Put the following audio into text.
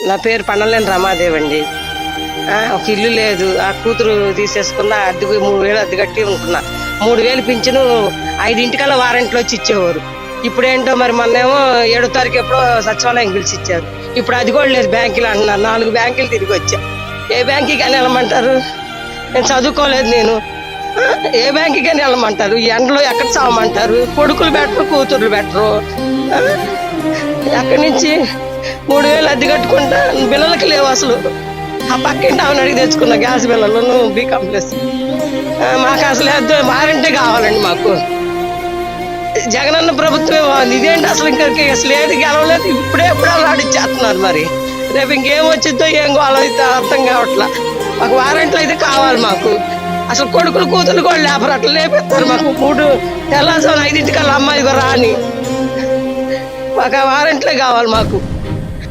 నా పేరు పండలేని రమాదేవి అండి. ఒక ఇల్లు లేదు, ఆ కూతురు తీసేసుకున్న, అద్దె 3,000 అద్దె కట్టి ఉంటున్నా. 3,000 పింఛను 5 వారంట్లో వచ్చి ఇచ్చేవారు. ఇప్పుడు ఏంటో మరి మొన్నేమో 7వ తారీఖు ఎప్పుడో సచివాలయం పిలిచి ఇచ్చారు. ఇప్పుడు అది కూడా లేదు, బ్యాంకులు అంటున్నారు. 4 బ్యాంకులు తిరిగి వచ్చా. ఏ బ్యాంకుకి అని వెళ్ళమంటారు? నేను చదువుకోలేదు నేను. ఏ బ్యాంకుకి అని వెళ్ళమంటారు? ఈ ఎండలో ఎక్కడ చావమంటారు? కొడుకులు బెటరు, కూతుర్లు బెటరు. ఎక్కడి నుంచి 3,000 అద్దె కట్టుకుంటా, బిల్లలకి లేవు అసలు. ఆ పక్కింటి ఆమెను అడిగి తెచ్చుకున్న గ్యాస్ బిల్లలు బీ కాంప్లెక్స్. మాకు అసలు వారంటీ కావాలండి. మాకు జగనన్న ప్రభుత్వమే బాగుంది. ఇదేంటి అసలు ఇంకా అసలు ఏది గెలవలేదు. ఇప్పుడే ఆడిచ్చేస్తున్నారు. మరి రేపు ఇంకేం వచ్చిందో ఏం గోలైతే అర్థం కావట్లా. మాకు వారంట్లు అయితే కావాలి. మాకు అసలు కొడుకులు కూతురు కూడా లేపరు, అట్లా లేపేస్తారు. మాకు 3 తెల్లారుజామున 5 అమ్మాయి రాని. మాకు ఆ వారంట్లే కావాలి మాకు.